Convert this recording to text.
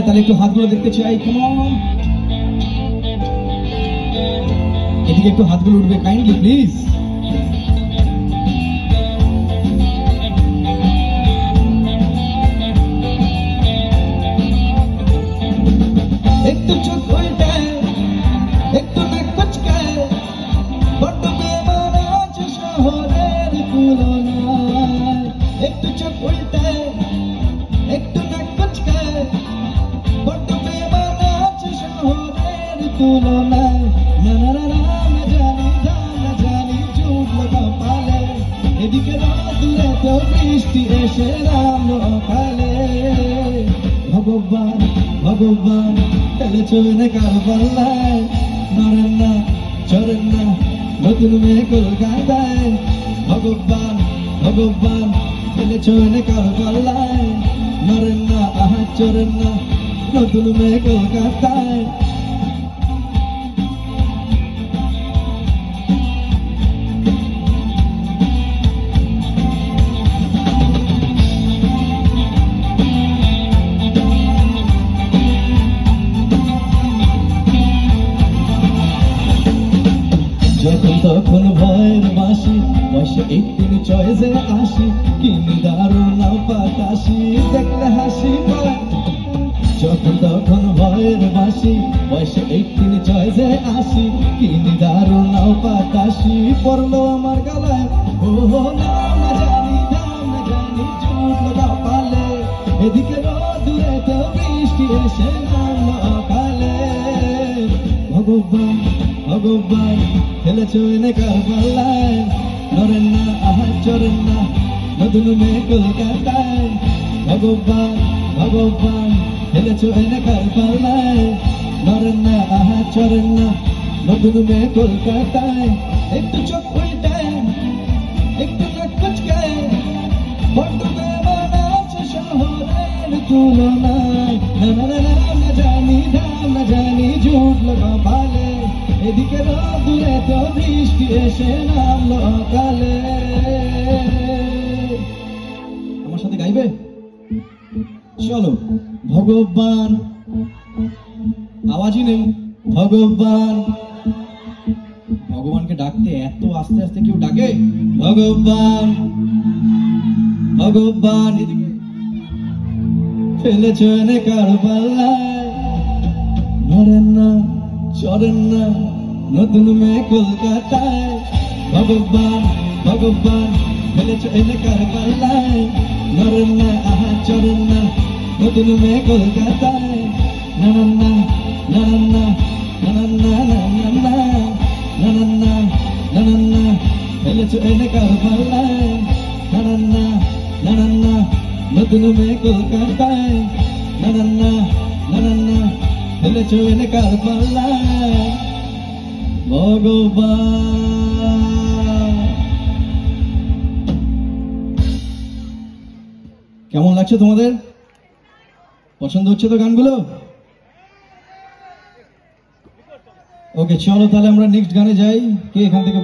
তাহলে একটু হাতগুলো দেখতে চাই। কেমন এদিকে একটু হাতগুলো উঠবে কাইন্ডলি প্লিজ। একটু চোখ উল্টায়, একটু নাক কুচকায়, বড্ড বেমানান আছে শহরের তুলনায়। একটু চোখ উল্টায়, একটু নাক কুচকায়, বড্ড বেমানান আছে শহরের তুলনায়। না না না না না জানি জুটলো কপালে, এদিকে রোদুরে তো বৃষ্টি এসে নামলো অকালে। ভগবান ভগবান ফেলেছো না কার পাল্লায়, নড়েন না চড়েন না নতুন মেয়ে কলকাতায়। ভগবান ভগবান ফেলেছো না কার পাল্লায়, নড়েন না আহা চড়েন না নতুন মেয়ে কলকাতায়। যখন তখন ভয়ের বাসি, বয়সে 18 চয়েসে আসি, কি দারুণ পাতাসি দেখলে হাসি পায়। যখন তখন ভয়ের বাসি, বয়সে 18 চয়েসে আসি, কি দারুণ পাতাসি পড়লো আমার গলায়। ও না না জানি জুটলো কপালে, এদিকে রোদুরে তো বৃষ্টি এসে নামলো অকালে। ভগবান ভগবান ফেলেছো এনে কার পাল্লায়, নড়েন না আহা চড়েন না নতুন মেয়ে কলকাতায়। ভগবান ভগবান ফেলেছো এনে কার পাল্লায়, নড়েন না আহা চড়েন না নতুন মেয়ে কলকাতায়। একটু চোখ উল্টায়, একটু নাক কুচকায়, বড্ড বেমানান আছে শহরের তুলনায়। না না না না জানি জুটলো কপালে, এদিকে রোদুরে তো বৃষ্টি এসে নামলো অকালে। আমার সাথে গাইবে? চলো। ভগবান, আওয়াজই নেই। ভগবান, ভগবানকে ডাকতে এত আস্তে আস্তে কেউ ডাকে? ভগবান ভগবান ফেলেছো এনে কার পাল্লায়, নড়েন না চড়েন না নতুন মেয়ে কলকাতায়। ভগবান ভগবান ফেলেছো এনে কার পাল্লায়, নড়েন না আহা চড়েন না নতুন মেয়ে কলকাতায়। নানান না নানান না নানান না নানান না নানান না নানান না ফেলেছো এনে কার পাল্লায়, নানান না নানান না নতুন মেয়ে কলকাতায়। নানান না নানান না ফেলেছো এনে কার পাল্লায়। ভগবান। কেমন লাগছে তোমাদের? পছন্দ হচ্ছে তো গানগুলো? ওকে চলো তাহলে আমরা নেক্সট গানে যাই। কে এখান থেকে